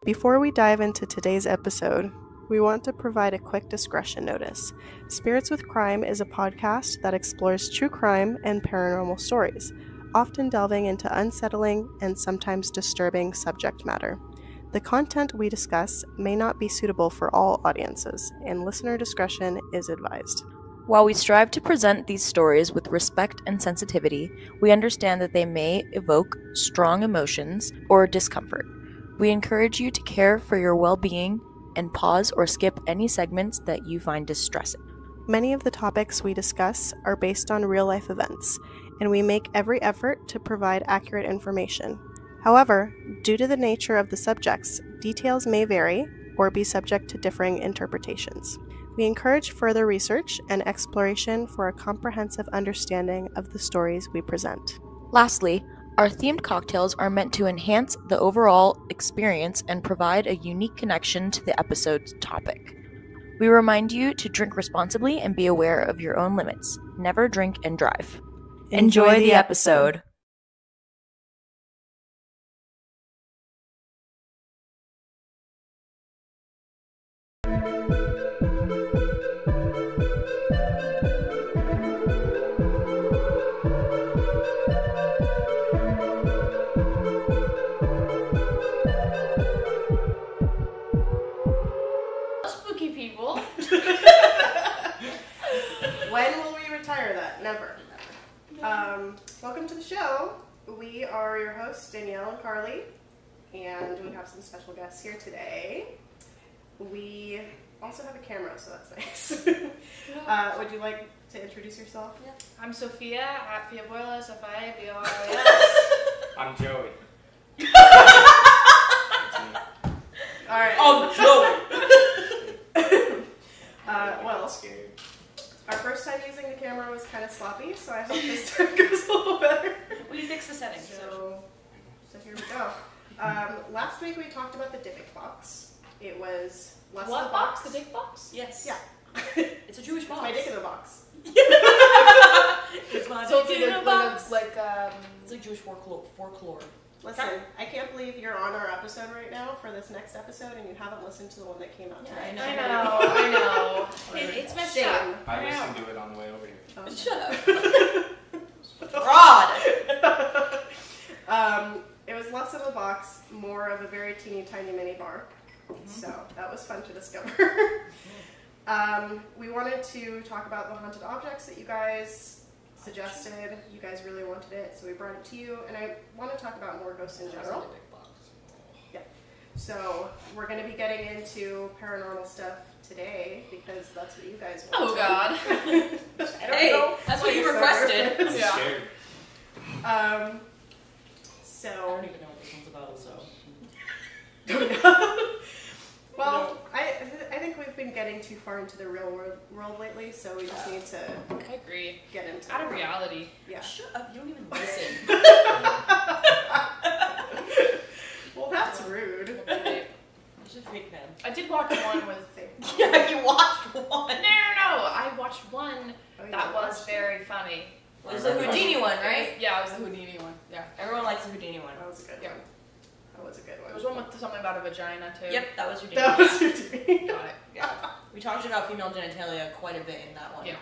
Before we dive into today's episode, we want to provide a quick discretion notice. Spirits with Crime is a podcast that explores true crime and paranormal stories, often delving into unsettling and sometimes disturbing subject matter. The content we discuss may not be suitable for all audiences, and listener discretion is advised. While we strive to present these stories with respect and sensitivity, we understand that they may evoke strong emotions or discomfort. We encourage you to care for your well-being and pause or skip any segments that you find distressing. Many of the topics we discuss are based on real-life events, and we make every effort to provide accurate information. However, due to the nature of the subjects, details may vary or be subject to differing interpretations. We encourage further research and exploration for a comprehensive understanding of the stories we present. Lastly, our themed cocktails are meant to enhance the overall experience and provide a unique connection to the episode's topic. We remind you to drink responsibly and be aware of your own limits. Never drink and drive. Enjoy the episode. Spooky people. When will we retire that? Never. Welcome to the show. We are your hosts, Danielle and Carly, and we have some special guests here today. We also have a camera, so that's nice. Would you like to introduce yourself? Yeah. I'm Sofia at Fiabuela, Sofia, B-O-R-A-S. I'm Joey. All right. Oh, Joey! Well, our first time using the camera was kind of sloppy, so I hope this time goes a little better. We fixed the settings. So here we go. Last week we talked about the dick box. It was less What of a box? The dick box? Yes. Yeah. It's a Jewish It's box. my dick in a box. It's my So it's dick in either a box. it's like Jewish folklore. Listen, I can't believe you're on our episode right now for this next episode and you haven't listened to the one that came out today. I know. It's messed Shame. up. I listened to it on the way over here. Oh. Shut up. Fraud. It was less of a box, more of a very teeny tiny mini bar. So that was fun to discover. We wanted to talk about the haunted objects that you guys suggested. You guys really wanted it, so we brought it to you. And I want to talk about more ghosts in general. Yeah. So we're going to be getting into paranormal stuff today because that's what you guys want. Oh, God. I don't Hey, know. that's what you Please, requested. I'm Yeah. scared. I So, don't even know what this one's about, so. well, I think we've been getting too far into the real world lately, so we just need to I agree. get into Out of it. reality. Yeah. Shut up, you don't even listen. Well, that's rude. You're just a fake fan. I did watch one with... Yeah, you watched one. No. I watched one Oh, you that was watched very funny. It was the Houdini one, right? Yeah, it was the Houdini one. Yeah. Everyone likes the Houdini one. That was a good Yeah. one. That was a good one. There was one with something about a vagina, too. Yep, that was Houdini. That was Houdini. Got it. Yeah. We talked about female genitalia quite a bit in that one. Yeah.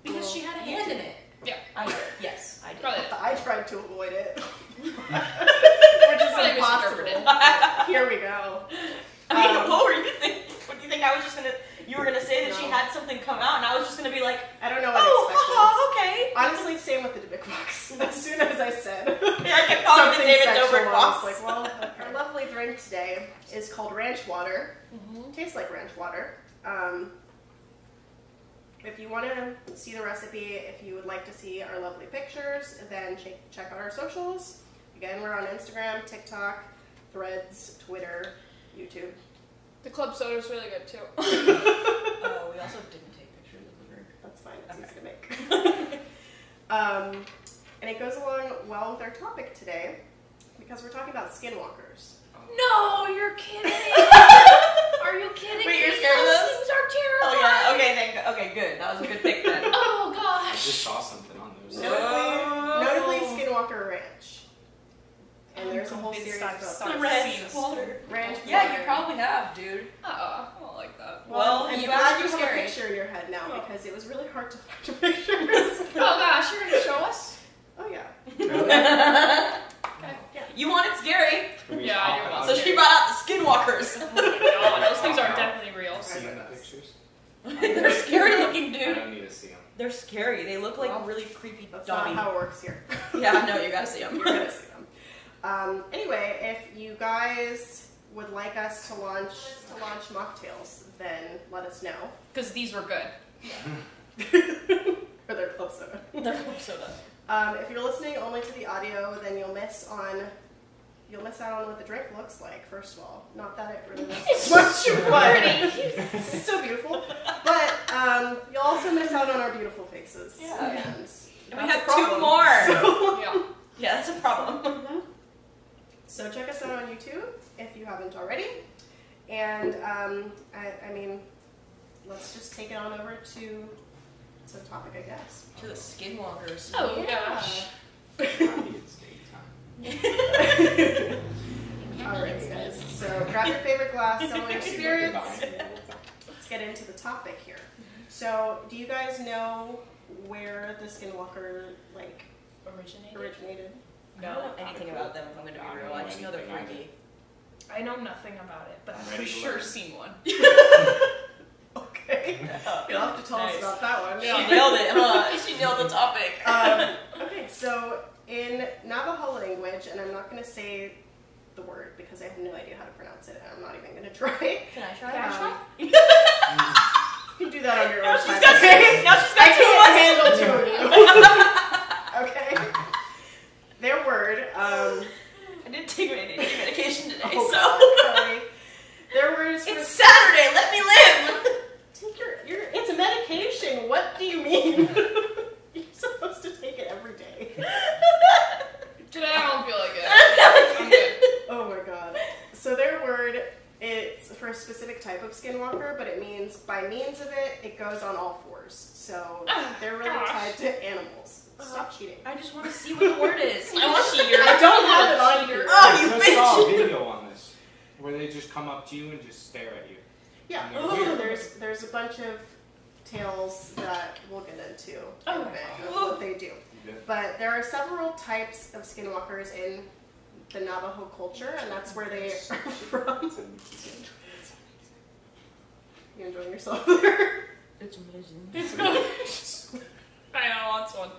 Because she had a hand in it. Yeah. I did. Yes, I did. Probably. I tried to avoid it. Which is Probably impossible. misinterpreted. Here we go. I mean, what were you thinking? What do you think I was just gonna? You were gonna say that she No. had something come out, and I was just gonna be like, I don't know what I oh, expected. haha, okay. Honestly, same with the dick box. As soon as I said Yeah, I kept calling it the something David sexual, Dobrik I box. was like, well, our lovely drink today is called ranch water. Mm-hmm. Tastes like ranch water. If you want to see the recipe, if you would like to see our lovely pictures, then check out our socials. Again, we're on Instagram, TikTok, Threads, Twitter, YouTube. The club soda's really good, too. Oh, we also didn't take pictures of the drink. That's fine. It's easy to make. And it goes along well with our topic today because we're talking about skinwalkers. No, you're kidding. Are you kidding Wait, me? you're scared of Those those? things are terrifying. Oh yeah. Okay, good. That was a good pick then. Oh, I gosh. just saw something on those. Notably Skinwalker Ranch. And there's a whole series about The ranch water. ranch Yeah, Yeah, you probably have, dude. I don't like that. Well, I'm you glad asked you for have a scary. picture in your head now because it was really hard to find a picture. Oh gosh, you're gonna show us? Oh yeah. Okay. Yeah. You wanted scary, Yeah, you're welcome. so she brought out the Skinwalkers. Oh my god, those things are definitely real. See the pictures? They're scary looking, I dude. don't need to see them. They're scary. They look like Well, really creepy That's dummy. not how it works here. Yeah, no, you gotta see them. You're gonna see them. Anyway, if you guys would like us to launch mocktails, then let us know. Because these were good. Or their club soda. They're club soda. If you're listening only to the audio, then you'll miss out on what the drink looks like. First of all, not that it really looks much, but it's so beautiful. But you'll also miss out on our beautiful faces. Yeah. And And we have 2 more. Yeah. Yeah, that's a problem. So check us out on YouTube if you haven't already. And I mean, let's just take it on over to the topic, I guess. To the Skinwalkers. Oh Yeah. gosh. Happy it's daytime. Alright, guys. So grab your favorite glass, settle your spirits. Let's get into the topic here. So, do you guys know where the Skinwalker originated? I don't know anything about them, if I'm gonna be real. I just know they're freaky. I know nothing about it, but I've Ready for to sure learn. seen one. Okay. You'll have to tell us Nice. about that one. She nailed it, huh? She nailed the topic. Okay, so in Navajo language, and I'm not going to say the word because I have no idea how to pronounce it, and I'm not even going to try. Can I try? Can I try? You can do that on your own Now time. she's got okay? now she's I got 2 can't months. handle 2 of you. Okay. Their word. I didn't take any medication today, Oh, so God, Kelly. Their word is for it's Saturday. Let me live. take your. It's a medication. What do you mean? You're supposed to take it every day. Today I don't feel like it. I'm good. Oh my god. So their word, it's for a specific type of skinwalker, but it means by means of it, it goes on all 4s. So they're really Gosh. tied to animals. Stop cheating. I just want to see what the word is. I want to cheater. I don't have it on here. Oh, you I just saw a bitch. video on this where they just come up to you and just stare at you. Yeah. And they're weird. There's a bunch of tales that we'll get into in Oh. a bit of what they do. Yeah. But there are several types of skinwalkers in the Navajo culture, and that's where they are from. You enjoying yourself there? It's amazing. It's good. I want one.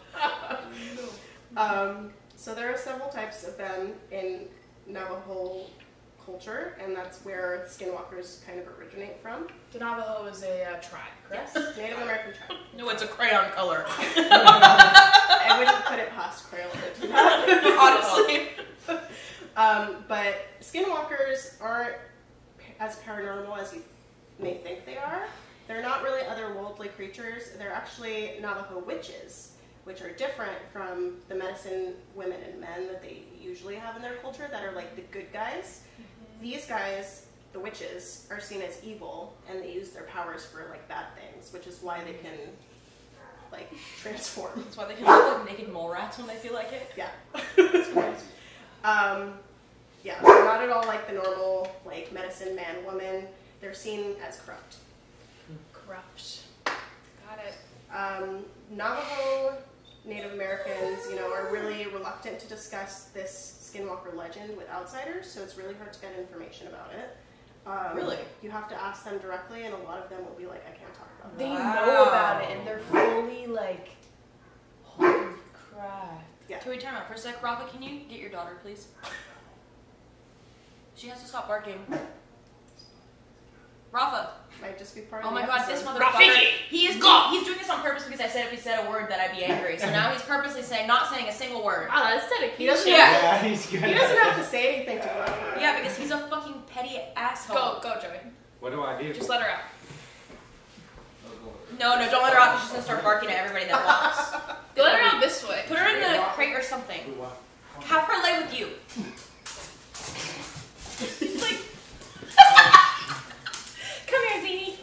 So there are several types of them in Navajo culture, and that's where skinwalkers kind of originate from. The Navajo is a tribe, correct? Yes, Native American tribe. No, it's a crayon color. I wouldn't put it past Crayola to do that. Honestly. But skinwalkers aren't as paranormal as you may think they are. They're not really otherworldly creatures. They're actually Navajo witches, which are different from the medicine women and men that they usually have in their culture that are like the good guys. These guys, the witches, are seen as evil, and they use their powers for like bad things, which is why they can like transform. That's why they can look like naked mole rats when they feel like it. Yeah. It's crazy. Yeah, they're not at all like the normal like medicine man woman. They're seen as corrupt. Corrupt. Got it. Navajo Native Americans, are really reluctant to discuss this skinwalker legend with outsiders, so it's really hard to get information about it. Really? You have to ask them directly, and a lot of them will be like, I can't talk about They that. know about it, and they're fully like, holy crap. Can we time out for a sec? Rafa, can you get your daughter, please? She has to stop barking. Rafa. Might just be part Oh of my the god, this episode. motherfucker. He's doing this on purpose because I said if he said a word that I'd be angry. So now he's purposely not saying a single word. Wow, that's He dedication. doesn't, Yeah. He's good. he doesn't have to say anything to go out. Yeah, because he's a fucking petty asshole. Go, Joey. What do I do? Just let her out. No, don't let her out because she's gonna start barking at everybody that walks. Let her out this way. Put her in the crate or something. Have her lay with you. She's like, come here, Zini.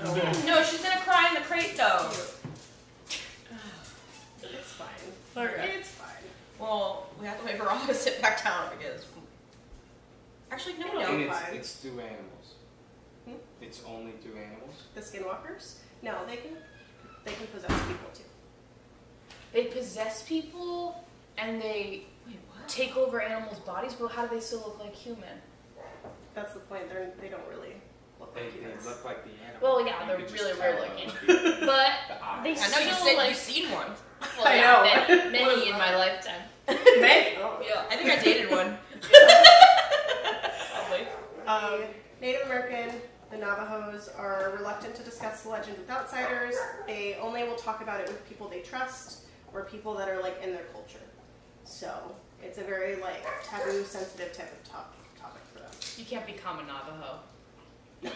No, she's gonna cry in the crate though. It's fine. Okay. It's fine. Well, we have to wait for Rafa to sit back down because. Actually, no, we No. don't. And Fine. it's through animals. It's only through animals? The Skinwalkers? No, they can possess people too. They possess people and they take over animals' bodies, but how do they still look like human? That's the point. They don't really look like humans. They look like the animal. Well, yeah, they're really weird looking. But they I still I know you said like... you've seen one. Well, I yeah, know. many in my lifetime. Maybe. Oh. Yeah. I think I dated one. Probably. Native American, the Navajos, are reluctant to discuss the legend with outsiders. They only will talk about it with people they trust or people that are like in their culture. So it's a very like taboo, sensitive type of topic for them. You can't become a Navajo. No.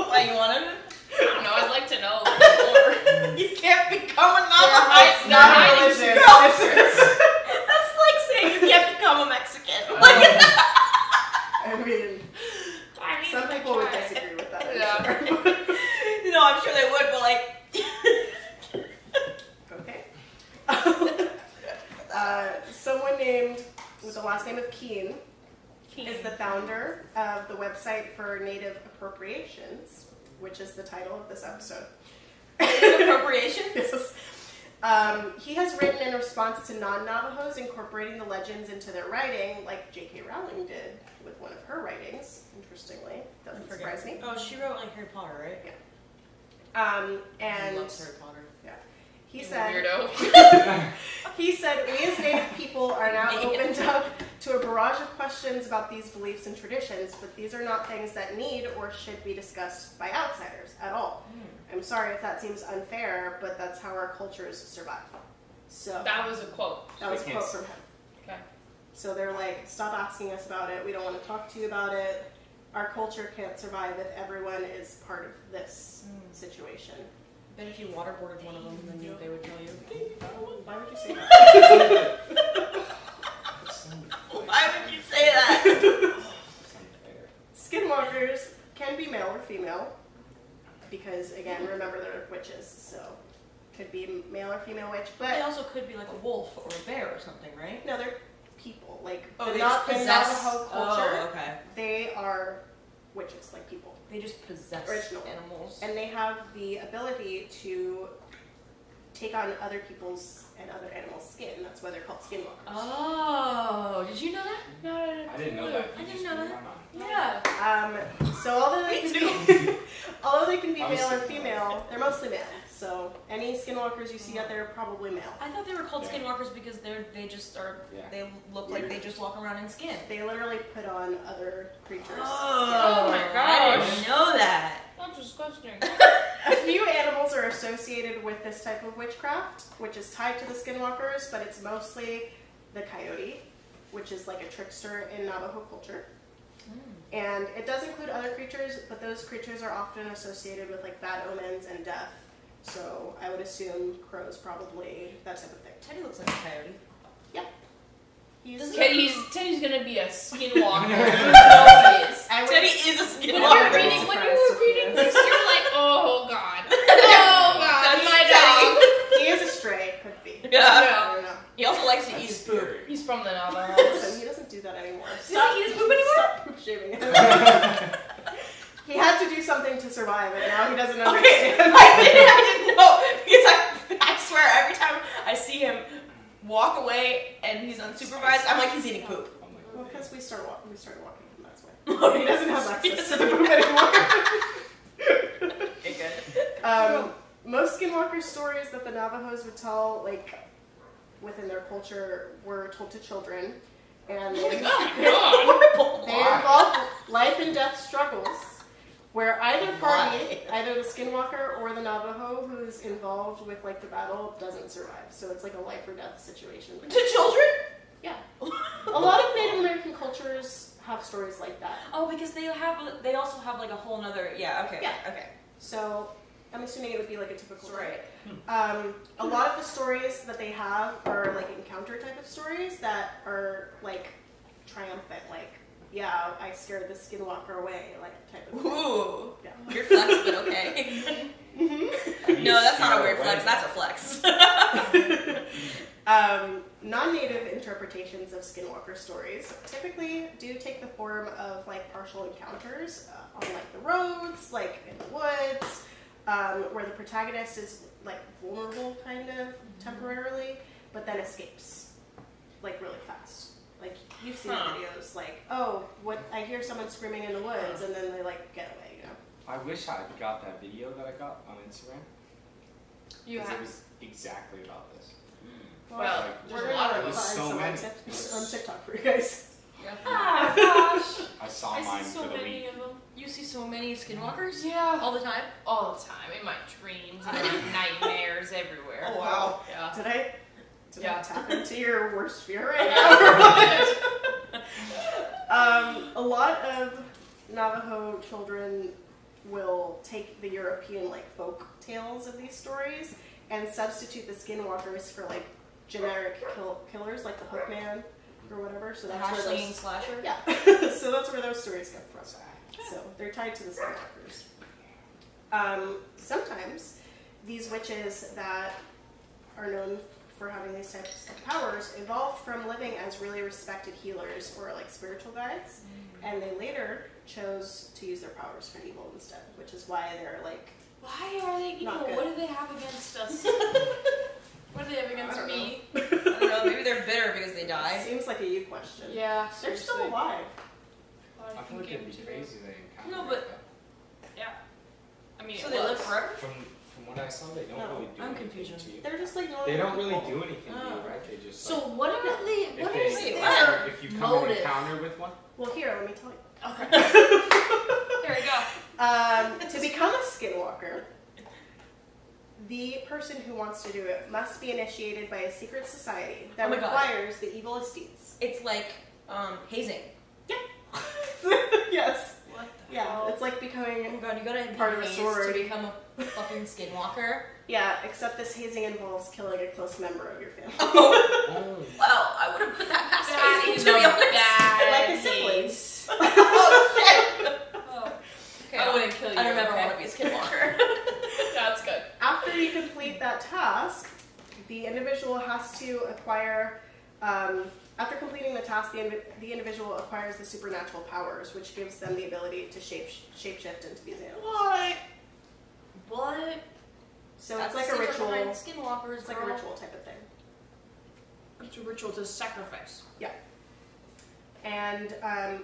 Why, you wanted it? I don't know, I'd like to know more. You can't become a Navajo. It's not a religion. That's like saying you can't become a Mexican. I mean, some people would disagree with that. I'm sure. No, I'm sure they would, but like... Okay. Someone named with the last name of Keene is the founder of the website for Native Appropriations, which is the title of this episode. Appropriation? Yes. He has written in response to non-Navajos incorporating the legends into their writing, like J.K. Rowling did with one of her writings, interestingly. Doesn't surprise me. Oh, she wrote like Harry Potter, right? Yeah. And I love Harry Potter. yeah. He said, Weirdo. he said, we as Native people are now opened up to a barrage of questions about these beliefs and traditions, but these are not things that need or should be discussed by outsiders at all. I'm sorry if that seems unfair, but that's how our cultures survive. So That was a quote. that was a quote from him. Okay. So they're like, stop asking us about it. We don't want to talk to you about it. Our culture can't survive if everyone is part of this situation. Bet if you waterboarded one of them, then they would tell you. Why would you say that? Why would you say that? Skinwalkers can be male or female because, again, remember they're witches, so could be male or female witch. They But also could be like a wolf or a bear or something, right? no, they're people. Like Oh, they not just the possess. Navajo culture. Oh, okay. They are witches, like people, They just possess Original. animals. and they have the ability to take on other people's and other animals' skin. That's why they're called skinwalkers. Oh, did you know that? No, I didn't know that. I You didn't just know blew that. my mind. Yeah. So although they Me can be, although they can be I was male or thinking female, they're mostly male. So any skinwalkers you see out there are probably male. I thought they were called Yeah. skinwalkers because they just are. Yeah. They look like they just walk around in skin. They literally put on other creatures. Oh my I gosh. didn't know that. That's disgusting. A few animals are associated with this type of witchcraft, which is tied to the skinwalkers, but it's mostly the coyote, which is like a trickster in Navajo culture. And it does include other creatures, but those creatures are often associated with like bad omens and death. So I would assume crows probably, that type of thing. Teddy looks like a coyote. He's Teddy's gonna be a skinwalker. I would- Teddy is a When you skinwalker. were reading this, you're like, oh god. Oh god, That's my Teddy. dog. He is a stray, could be. Yeah. I don't know. He also likes to eat That's his poop. scary. He's from the Navajo. Listen, he doesn't do that anymore. He doesn't eat his poop anymore? Stop poop shaming him. He had to do something to survive, and now he doesn't understand. Okay, I didn't know because I swear every time I see him walk away and he's unsupervised, I'm like he's eating poop. I'm like, Well, because we started walking him, that's why. He doesn't have access to the poop anymore. Okay, good. Most skinwalker stories that the Navajos would tell, like, within their culture, were told to children. And they involve life and death struggles, where either party, either the Skinwalker or the Navajo who's involved with, like, the battle, doesn't survive. So it's like a life or death situation. To children? Yeah. A lot of Native American cultures have stories like that. Oh, because they also have like a whole nother. Yeah. Okay. Yeah. Okay. So I'm assuming it would be like a typical Right. A lot of the stories that they have are like encounter type of stories that are like triumphant, like, yeah, I scared the Skinwalker away, like type of thing. Ooh. Yeah. Weird flex, but okay. No, that's not a weird flex. That's a flex. non-native interpretations of Skinwalker stories typically do take the form of like partial encounters on like the roads, like in the woods, where the protagonist is like vulnerable kind of temporarily, but then escapes like really fast. Like you've seen the videos, like, oh, what, I hear someone screaming in the woods, and then they like get away, you know. I wish I got that video that I got on Instagram. Because it was exactly about this. Well, like, We're there gonna was find so some many. on TikTok for you guys. Yeah. Ah, gosh. I saw I mine see so for the many week. of them. You see so many skinwalkers? Yeah. All the time? All the time. In my dreams, in my nightmares, everywhere. Oh, wow. Yeah. Did I Yeah. tap into your worst fear right now? A lot of Navajo children will take the European like folk tales of these stories and substitute the Skinwalkers for like generic killers like the Hook Man or whatever. So The that's where hash-slinging those, slasher? yeah. So that's where those stories come from. So they're tied to the Skinwalkers. Sometimes these witches that are known for having these types of powers evolved from living as really respected healers or like spiritual guides, and they later chose to use their powers for evil instead, which is why they're like, Why are they evil? Not good. What do they have against us? What do they have against I don't me? I don't know, maybe they're bitter because they died. seems like a you question. Yeah, They're still seriously. alive. I feel like it'd be crazy they encounter No, but- Yeah. I mean, So it they was. live forever? From what I saw, they don't No, really do I'm anything confused. to you. They're just like normal They don't really people. do anything to you, Oh. right? They just So like, what are they? if What they, is Wait, their if you come in motive? encounter with one, Well, here, let me tell you. Okay. Here we go. To become a Skinwalker, the person who wants to do it must be initiated by a secret society that Oh my God. requires the evil esteems. It's like hazing. Yes. What the Yeah, hell? it's like Oh becoming, god, you gotta be Part of a hazed sorority. to become a fucking skinwalker. yeah, except this hazing involves killing a close member of your family. oh, Well, I would have put that past That hazing, is to be a honest. bad Like a sibling. case. Oh shit! Oh, Okay, I wouldn't kill you. I don't ever okay? want to be a skinwalker. That's good. After you complete that task, the individual has to acquire, after completing the task, the individual acquires the supernatural powers, which gives them the ability to shapeshift into these animals. What? What? So That's it's like the a secret behind ritual. Skinwalkers, It's like a girl. ritual type of thing. It's a ritual to sacrifice. And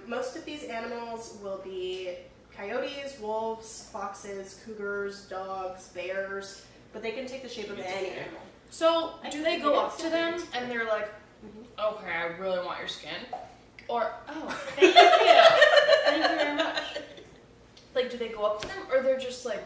most of these animals will be coyotes, wolves, foxes, cougars, dogs, bears, but they can take the shape of any animal. So, I do think they they go get up to them stickers. and they're like, Mhm. okay, I really want your skin? Or, oh, thank you. Thank you very much. Like, do they go up to them? Or they're just like,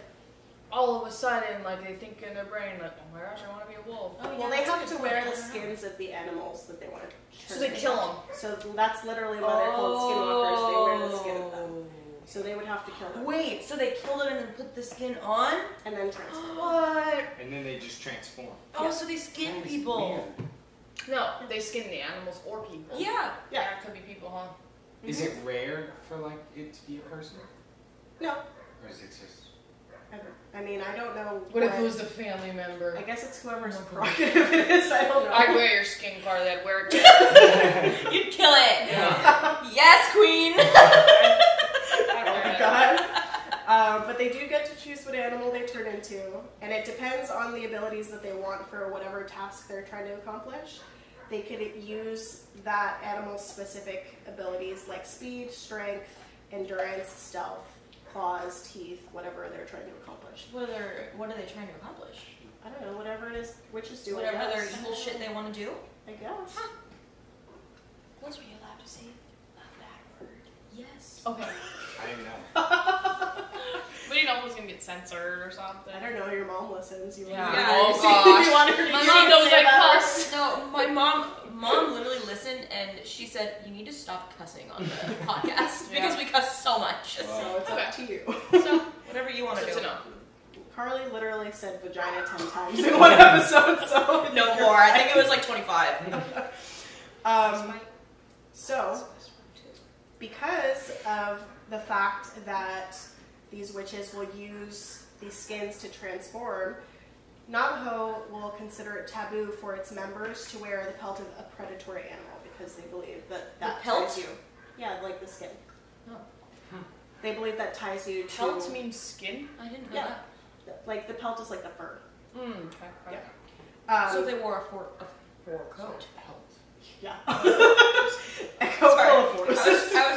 all of a sudden, like, they think in their brain, like, oh my gosh, I want to be a wolf. Oh, Well, yeah, they that's a have good to point. wear I the don't know. skins of the animals that they want to turn So they into. kill them. So that's literally why they're called skinwalkers. They wear the skin of them. So they would have to kill them Wait, so they killed it and then put the skin on? and then transform. What? and then they just transform. Oh, Yeah. so they skin That is people. weird. No, they skin the animals or people. Yeah. Yeah. It could be people, huh? Is it rare for like it to be a person, No, or is it just? I mean, I don't know. What if it was a family member? I guess it's whoever's prerogative it is. I don't know. I'd wear your skin, Carly. I'd wear it. You'd kill it. Yeah. Yes, queen. Oh my god. But they do get to choose what animal they turn into, and it depends on the abilities that they want for whatever task they're trying to accomplish. They could use that animal's specific abilities like speed, strength, endurance, stealth, claws, teeth, whatever they're trying to accomplish. What are they trying to accomplish? I don't know, whatever it is witches do. I Whatever their guess. evil shit they want to do? I guess. What were you allowed to say? A bad word. Yes. Okay. I don't know. We didn't know if it was gonna get censored or something. I don't know, your mom listens. You Yeah. Yeah. Oh you gosh. want her to My use mom it, knows say I that cuss. No, my mom literally listened and she said, you need to stop cussing on the podcast because we cuss so much. word. So it's up to you. So whatever you want to Good do. to know. Carly literally said vagina 10 times in one episode, so No more. I think it was like 25. So, because of the fact that these witches will use these skins to transform, Navajo will consider it taboo for its members to wear the pelt of a predatory animal because they believe that ties you. Yeah, like the skin. Oh. They believe that ties you to... Pelt means skin? I didn't know that. Like the pelt is like the fur. Okay. Yeah. So if they wore a fur coat. Yeah. I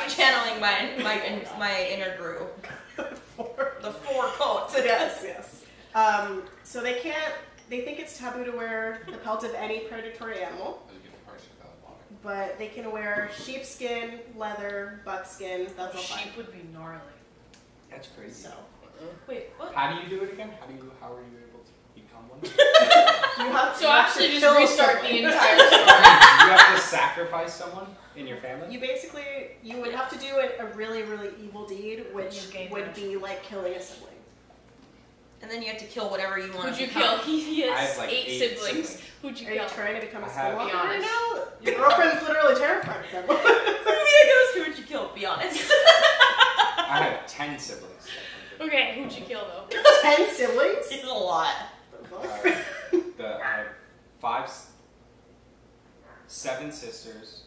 was channeling my inner Gru. The four coats. Yes. So they think it's taboo to wear the pelt of any predatory animal. But they can wear sheepskin, leather, buckskin. That's all fine. Sheep would be gnarly. That's crazy. So. Wait, what? How do you do it again? How are you able to become one? So actually just restart the entire story. You have to sacrifice someone in your family? You would have to do a really, really evil deed, which would be like killing a sibling. And then you have to kill whatever you want. Who'd you kill? He I has have like 8 siblings. Who'd you Are kill? you trying to become a I have- Skinwalker Be right honest. now? Your girlfriend's literally terrified of them. Who would you kill? Be honest. I have 10 siblings. Okay, who'd you kill though? 10 siblings? It's a lot. I have 7 sisters,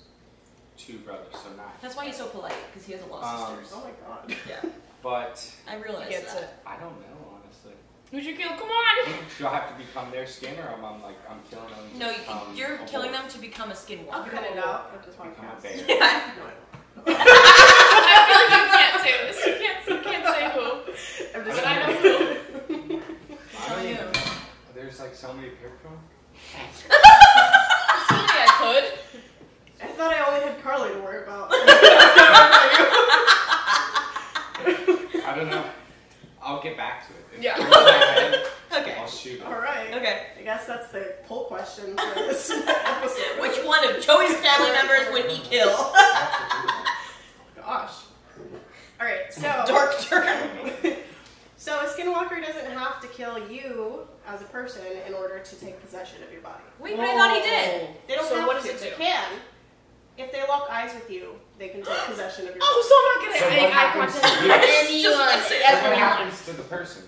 2 brothers, so 9. That's why he's so polite, because he has a lot of sisters. Oh my god. Yeah. But I realized Gets that. it. I don't know, honestly. Who'd you kill? Come on! Do I have to become their skin, or I'm killing them? No, to become you're a killing wolf? them to become a I'll skinwalker. cut it out of the Become a podcast. bear. Yeah. I feel like you can't say this. You can't say who. I'm But just I know who. I don't even know. There's so many to pick from. Certainly I could. I thought I only had Carly to worry about. I don't know. I'll get back to it. If Yeah. it's in my head, Okay. I'll shoot it. Alright. Okay. I guess that's the poll question for this episode. Which one of Joey's family members would he kill? Gosh. Alright, so... Dark turn. So a skinwalker doesn't have to kill you as a person in order to take possession of your body. Wait, but I thought he did. They don't So have what to. does it They do? can. If they lock eyes with you, they can take possession of your Oh, body. so I'm not gonna So make what eye happens contact to with you? anyone. Just say So what Everyone. happens to the person?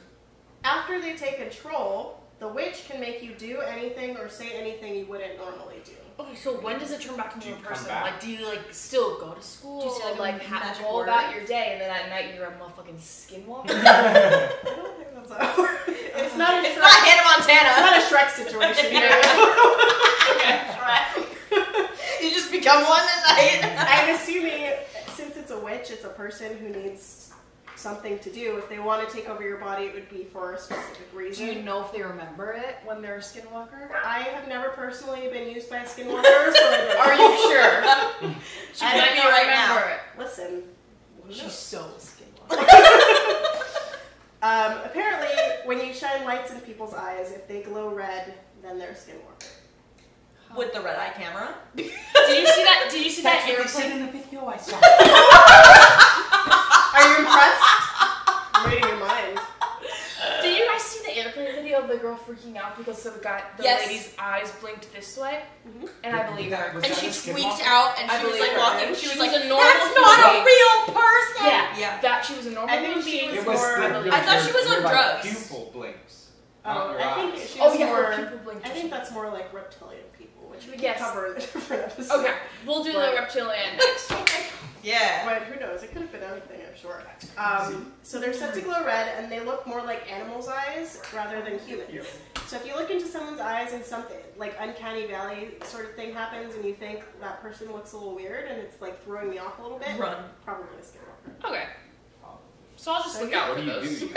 After they take control, the witch can make you do anything or say anything you wouldn't normally do. Okay, so when does it turn back into Do a you person? come back? Like, do you still go to school? Do you say, a magic go word? about your day, and then at night you're a motherfucking skinwalker? I don't think that's how it works. It's not a It's Shrek. not Hannah It's Montana. not a Shrek situation here. You just become one at night. I'm assuming since it's a witch, it's a person who needs something to do. If they want to take over your body, it would be for a specific Do reason. you know if they remember it when they're a skinwalker? I have never personally been used by a skinwalker, so I don't Are know. you sure? She I might don't not know right remember now. it. Listen. She's so skinwalker. Apparently, when you shine lights in people's eyes, if they glow red, then they're a skinwalker. With the red eye camera. Did you see that? Did you see that That's what they said airplane? in the video I saw. Are you impressed? I'm reading your mind. Did you guys see the airplane video of the girl freaking out because the Yes. lady's eyes blinked this way? Mhm. And I believe her. Was And that she a skinwalker? tweaked out and I she was believe like her. walking. She She was was like, a normal that's not a human real person. Yeah, that she was a normal I think human she being. was It was more- the, I thought she was on your, drugs. Pupil blinks. Oh, Not your I think eyes. she's Oh yeah, more. her pupil blinked. I think that's more like reptilian people, which we can Yes. cover in a different episode. Okay, we'll do the But- reptilian next. Yeah. But who knows? It could have been anything, I'm sure. So they're set to glow red, and they look more like animals' eyes rather than humans. So if you look into someone's eyes and something like uncanny valley sort of thing happens, and you think that person looks a little weird, and it's like throwing me off a little bit, Run. probably a skinwalker. Okay, so I'll just So look yeah, out What for do you those. do?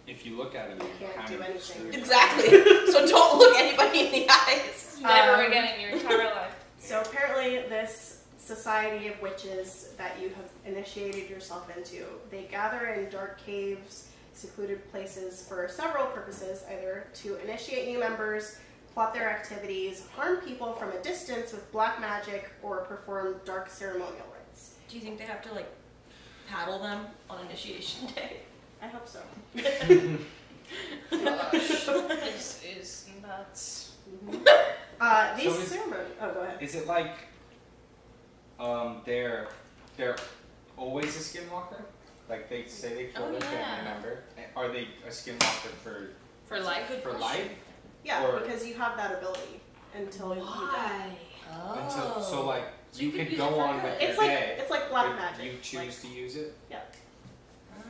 If you look at it, You can't do anything. Exactly. So don't look anybody in the eyes. Never again in your entire life. So apparently this society of witches that you have initiated yourself into, they gather in dark caves, secluded places for several purposes, either to initiate new members, plot their activities, harm people from a distance with black magic, or perform dark ceremonial rites. Do you think they have to like paddle them on initiation day? I hope so. Gosh, this is nuts. These So is- ceremonies. Oh, go ahead. Is it like they're always a skinwalker? Like they say they killed Oh, their yeah. family member. Are they a skinwalker For life? for life? Yeah, Or- because you have that ability until you die. Oh. So like So you you could could use go it for on good. with your It's like day, it's like black but magic. you choose to use it.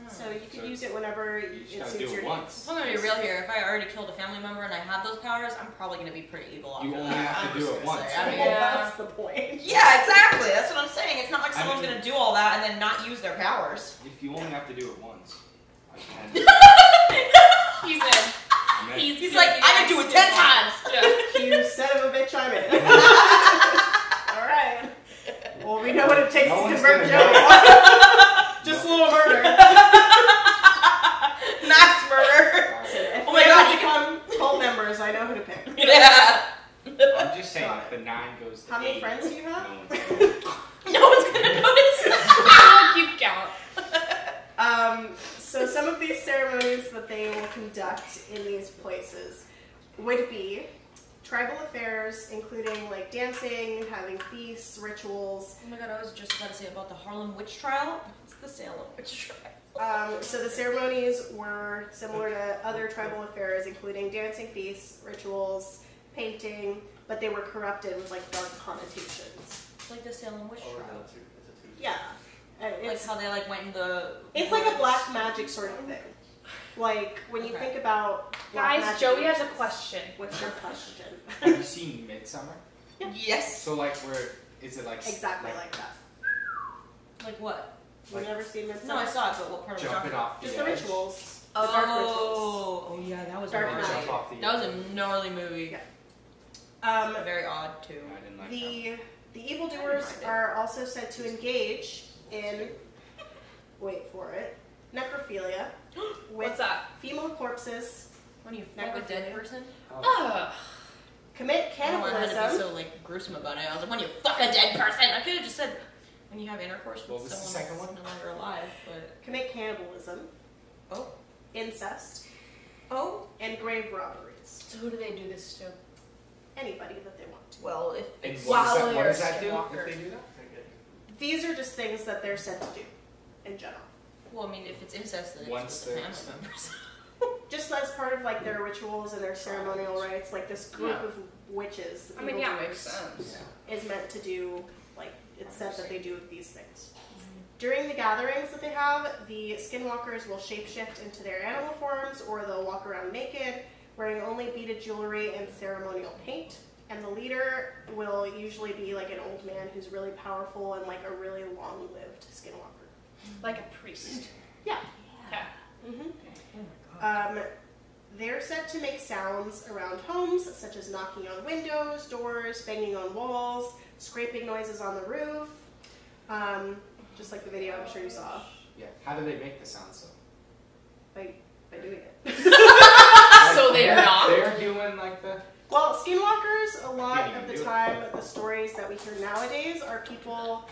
So you can So use it whenever you it just gotta suits do your it needs. once. I'm gonna be real here. If I already killed a family member and I have those powers, I'm probably gonna be pretty evil. You after only that. have to I'm do just it gonna once. say. I mean, Well, Yeah. that's the point. yeah, exactly. That's what I'm saying. It's not like I someone's mean- gonna do all that and then not use their powers. If you only have to do it once, I can. He's in. I'm in. He's like, I can do it 10 times. Yeah. You son of a bitch, I'm in. Alright. Well, we know what it takes No to one's convert gonna Joey. Just a little murder. Mass murder. If Oh we my ever God, you become cult members, I know who to pick. Yeah. I'm just saying, if the 9 goes to How many 8, friends do you have? no one's gonna- No one's gonna notice. Keep count. So some of these ceremonies that they will conduct in these places would be tribal affairs, including like dancing, having feasts, rituals. Oh my god, I was just about to say about the Harlem witch trial. It's the Salem witch trial. So the ceremonies were similar to other tribal affairs, including dancing, feasts, rituals, painting, but they were corrupted with like dark connotations. It's like the Salem witch Oh, trial. Yeah. Like It's, how they like went in the. it's like a black magic sort of thing. Like when you Okay. think about black Guys, magic Joey has a witches, question. What's your question? Have you seen Midsummer? Yes. So like, where is it like Exactly like that. Like what? You've never seen Midsummer? No, I saw it, but what part of jumping off the Just edge? the rituals. The dark rituals. Oh, yeah, that was Dark gnarly. Knight. Jump off the That was edge. a gnarly movie. Yeah. Very odd too. I didn't like that. The evildoers are also said to engage in, wait for it, necrophilia with What's that? female corpses, When you fuck a dead person. Ugh. commit I don't know why I had to be cannibalism. so like gruesome about it. I was like, when you fuck a dead person. I could have just said when you have intercourse with What was the someone second that's one? no longer alive. But Commit cannibalism, oh, incest, oh. and grave robberies. So who do they do this to? Anybody that they want to. Well, if And it's what does While that do Skinwalker. if they do that? These are just things that they're said to do in general. well, I mean, if it's incest, then Once it's with the there's- family members. Just as part of like their rituals and their ceremonial rites, like this group Yeah. of witches, the I mean, yeah, makes evildoers, sense. is meant to do, like, it's said that they do these things. During the gatherings that they have, the skinwalkers will shapeshift into their animal forms, or they'll walk around naked, wearing only beaded jewelry and ceremonial paint. And the leader will usually be like an old man who's really powerful and like a really long-lived skinwalker. Like a priest. Yeah. Okay. Mm-hmm. Oh my god. They're said to make sounds around homes, such as knocking on windows, doors, banging on walls, scraping noises on the roof. Just like the video I'm sure you saw. Yeah. How do they make the sound so? By doing it. So they're not? They're doing like the. Well, skinwalkers, a lot Can't of even the do it. time, the stories that we hear nowadays are people,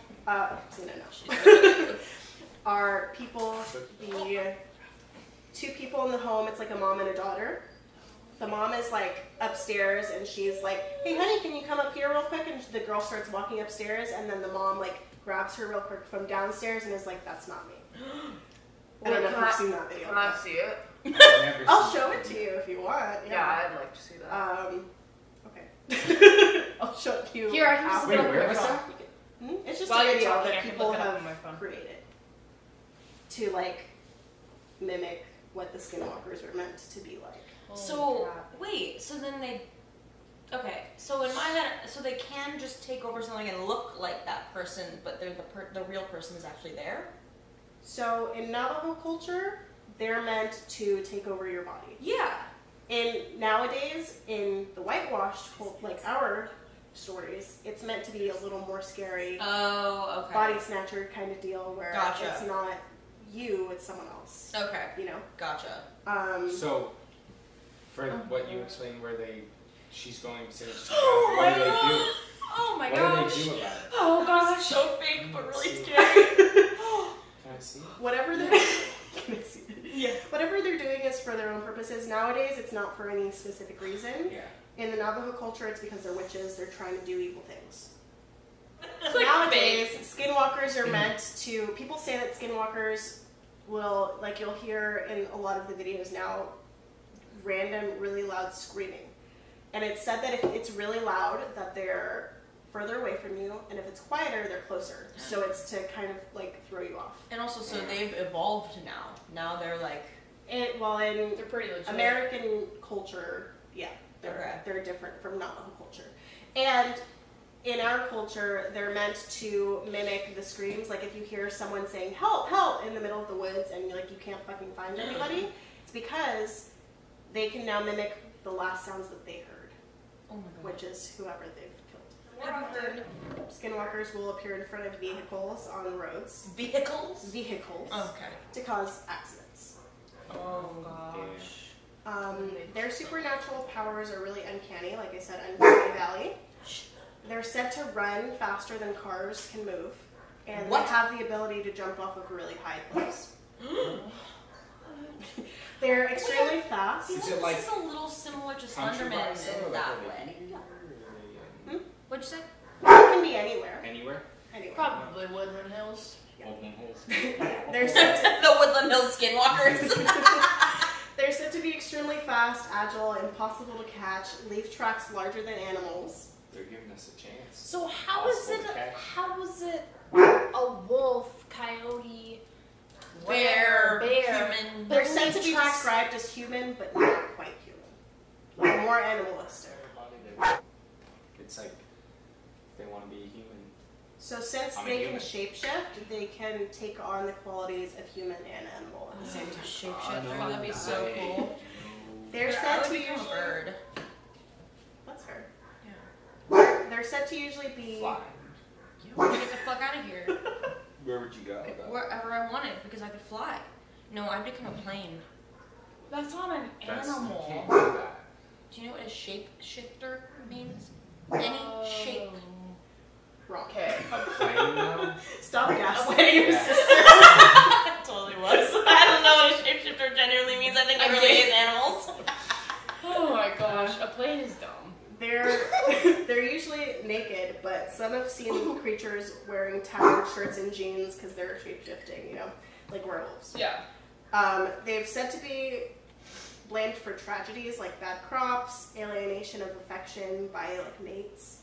are people, the two people in the home, it's like a mom and a daughter. The mom is like upstairs and she's like, hey honey, can you come up here real quick? And the girl starts walking upstairs and then the mom like grabs her real quick from downstairs and is like, that's not me. I don't know if you've seen that video. Can I see it? I've never I'll seen show it to you if you want. Yeah, I'd like to see that. Okay. I'll show you. Here, I can just Wait, look where at was my that? phone. It's just While a you're video talking, I that can people look it up have on my phone. created to like mimic what the skinwalkers were meant to be like. So wait, so then they. Okay, so in my head, so they can just take over something and look like that person, but they're the real person is actually there. So in Navajo culture, they're meant to take over your body. Yeah. And nowadays, in the whitewashed, like our stories, it's meant to be a little more scary, Oh, okay. body snatcher kind of deal where Gotcha. it's not you, it's someone else. Okay, You know. gotcha. So, for what you explained, where she's going to Oh what my do they God. do? Oh my What gosh. do they do about it? Oh gosh. So fake, but really Let's see. scary. Can I see? Whatever they're whatever they're doing is for their own purposes. Nowadays, it's not for any specific reason. Yeah. In the Navajo culture, it's because they're witches. They're trying to do evil things. It's like Nowadays, fake. skinwalkers are meant to. People say that skinwalkers will, like you'll hear in a lot of the videos now, random, really loud screaming. And it's said that if it's really loud, that they're further away from you, and if it's quieter, they're closer. So it's to kind of like throw you off. And also, so they've evolved now. Now they're like... They're pretty legit. American culture, yeah, they're different from Navajo culture. And in our culture, they're meant to mimic the screams. Like if you hear someone saying "help, help" in the middle of the woods and you can't fucking find anybody, it's because they can now mimic the last sounds that they heard. Oh my god. Which is whoever they've killed. Have you heard? Skinwalkers will appear in front of vehicles on roads. Vehicles? Vehicles. Okay. To cause accidents. Oh gosh. Their supernatural powers are really uncanny, like I said, Uncanny Valley. They're said to run faster than cars can move, and they have the ability to jump off of really high cliffs. They're extremely fast. This is a little similar to Slenderman in that way. What'd you say? It can be anywhere. Anywhere? Anywhere. Probably Woodland Hills. Woodland Hills. They're said to, the Woodland Hills Skinwalkers. they're said to be extremely fast, agile, impossible to catch, leave tracks larger than animals. They're giving us a chance. So how is it a wolf, coyote, Bear, They're human. But said to be tracks- described as human, but not quite human. Like more animalistic. It's like they want to be a human. So since I'm a they human. can shapeshift, they can take on the qualities of human and animal at the same time. Shapeshifter, that'd be so cool. They're I said would to become a usually... bird. That's her. Yeah. They're said to usually be... Fly. Get the fuck out of here. Where would you go? Wherever I wanted, because I could fly. No, I'd become a plane. That's not an You can't animal. do that. Do you know what a shapeshifter means? Any shape. Wrong. Okay. A plane now? Stop gaslighting your Yeah. sister. Totally was. I don't know what a shapeshifter genuinely means. I think I really hate animals. Oh my gosh, a plane is dumb. They're usually naked, but some have seen creatures wearing tattered shirts and jeans because they're shapeshifting, like werewolves. Yeah. They've said to be blamed for tragedies like bad crops, alienation of affection by mates,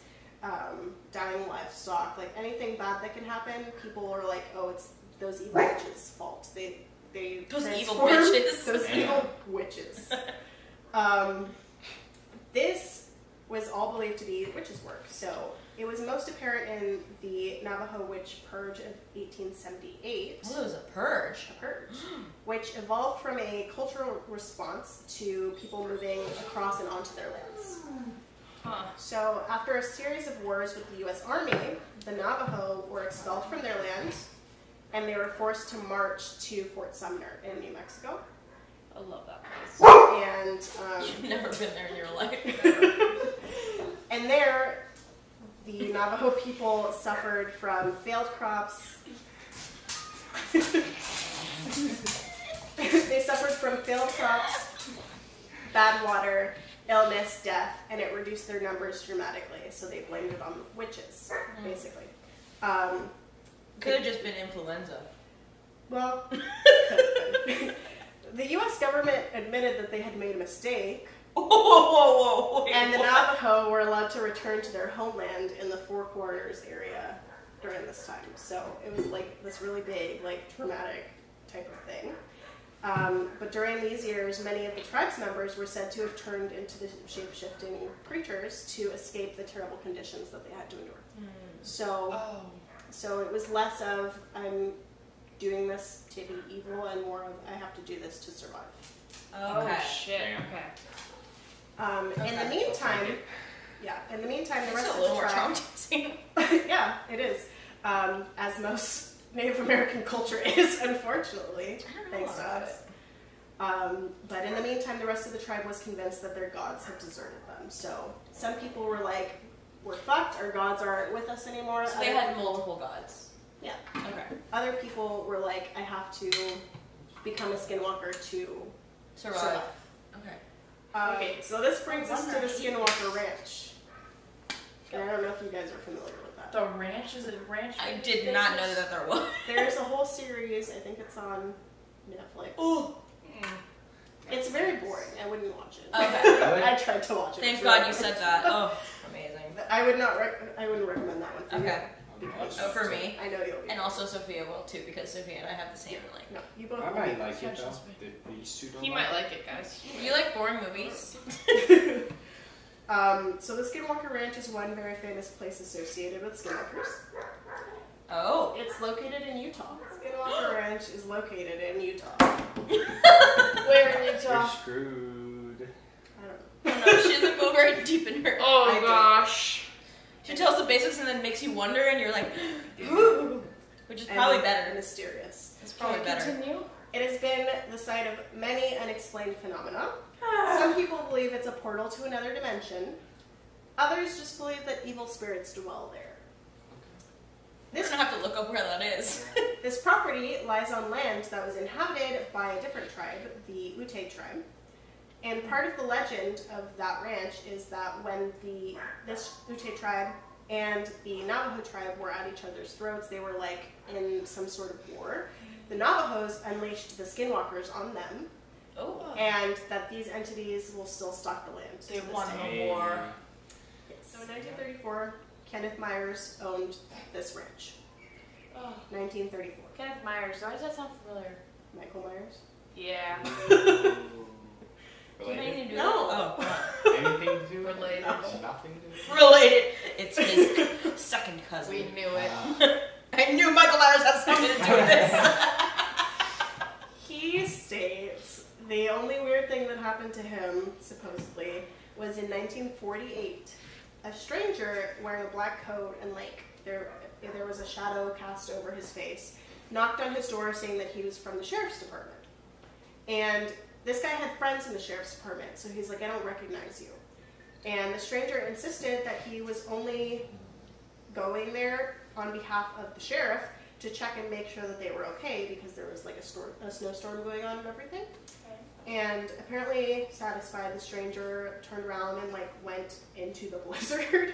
dying livestock, like anything bad that can happen. People are like, oh, it's those evil witches' fault. They Those evil transform witches. Those evil witches. This was all believed to be witches' work. So it was most apparent in the Navajo witch purge of 1878. Oh, it was a purge. A purge, which evolved from a cultural response to people moving across and onto their lands. Huh. So after a series of wars with the U.S. Army, the Navajo were expelled from their land, and they were forced to march to Fort Sumner in New Mexico. I love that place. And You've never been there in your life. and there, the Navajo people suffered from failed crops. They suffered from failed crops, bad water, illness, death, and it reduced their numbers dramatically. So they blamed it on witches, basically. Could have just been influenza. Well, the U.S. government admitted that they had made a mistake. Whoa. Wait, And the what? Navajo were allowed to return to their homeland in the Four Corners area during this time. So it was like this really big, traumatic type of thing. But during these years, many of the tribe's members were said to have turned into the shape-shifting creatures to escape the terrible conditions that they had to endure. So it was less of, I'm doing this to be evil, and more of, I have to do this to survive. Okay. Oh shit. Damn. Okay. In the meantime, the rest It's a of the little more tribe... traumatizing. Yeah, it is. As most Native American culture is, unfortunately, thanks to us. But in the meantime, the rest of the tribe was convinced that their gods had deserted them. So some people were like, we're fucked, our gods aren't with us anymore. So they had multiple gods. Yeah. Okay. Other people were like, I have to become a skinwalker to Survive. Okay. Okay, so this brings us to the Skinwalker Ranch. And I don't know if you guys are familiar with that. The ranch is a ranch. I did not know that there was. There's a whole series, I think it's on Netflix. Ooh. It's very boring, I wouldn't watch it. Okay. Really? I tried to watch it. Thank It's God really you said good. that. Oh, amazing. I would not. I wouldn't recommend that one for Okay. you. Oh, for me. I know you'll be. And also Sophia will too, because Sophia and I have the same like. No, you both. I will might be. like it though. These two don't He like might like it, guys. You like boring movies? So the Skinwalker Ranch is one very famous place associated with skinwalkers. Oh. It's located in Utah. Skinwalker Ranch is located in Utah. Where in You're Utah? screwed. I don't know. Oh, no, she doesn't go very deep in her. Oh I do. gosh. She tells the basics and then makes you wonder, and you're like, which is And probably better. mysterious. It's probably better. Continue. It has been the site of many unexplained phenomena. Some people believe it's a portal to another dimension. Others just believe that evil spirits dwell there. We're gonna have to look up where that is. This property lies on land that was inhabited by a different tribe, the Ute tribe. And part of the legend of that ranch is that when this Ute tribe and the Navajo tribe were at each other's throats, they were like in some sort of war. The Navajos unleashed the Skinwalkers on them, Oh. and that these entities will still stalk the land. They to this want day. no more. Yes. So in 1934, Kenneth Myers owned this ranch. Oh, 1934. Kenneth Myers. Why does that sound familiar? Michael Myers? Yeah. Related? No. Oh. Anything to do with it? Related. Nothing to do with it? Related. It's his second cousin. We knew it. I knew Michael Myers had something to do with this. He states the only weird thing that happened to him, supposedly, was in 1948. A stranger wearing a black coat and there was a shadow cast over his face, knocked on his door saying that he was from the sheriff's department. And this guy had friends in the sheriff's department, so he's like, I don't recognize you. And the stranger insisted that he was only going there on behalf of the sheriff to check and make sure that they were okay, because there was like a snowstorm going on and everything. And apparently satisfied, the stranger turned around and like went into the blizzard.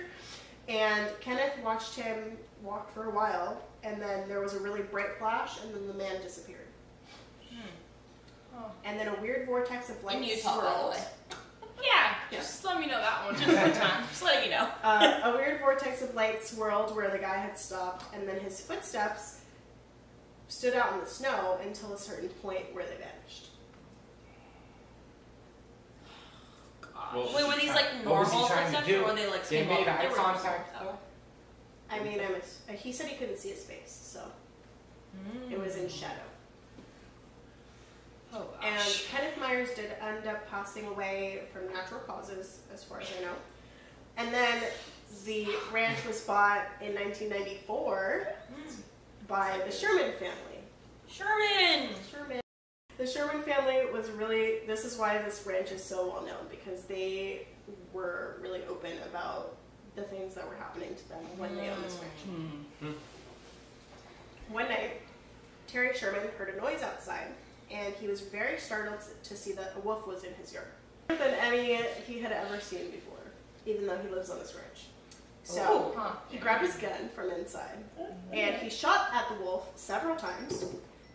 And Kenneth watched him walk for a while, and then there was a really bright flash, and then the man disappeared. Oh. And then a weird vortex of light In Utah, by the swirled. way. Yeah. Just let me know that one. One time. Just letting you know. A weird vortex of light swirled where the guy had stopped, and then his footsteps stood out in the snow until a certain point where they vanished. Well, Wait, were these like what was he normal trying to footsteps, do? or were they like They small? made eye They were contact small. though? I mean, he said he couldn't see his face, so it was in shadow. Oh And gosh. Kenneth Myers did end up passing away from natural causes, as far as I know. And then the ranch was bought in 1994 by the Sherman family. Sherman! Sherman. The Sherman family was really, this is why this ranch is so well known, because they were really open about the things that were happening to them when they owned this ranch. One night, Terry Sherman heard a noise outside, and he was very startled to see that a wolf was in his yard. More than any he had ever seen before, even though he lives on this ranch. So he grabbed his gun from inside, and he shot at the wolf several times,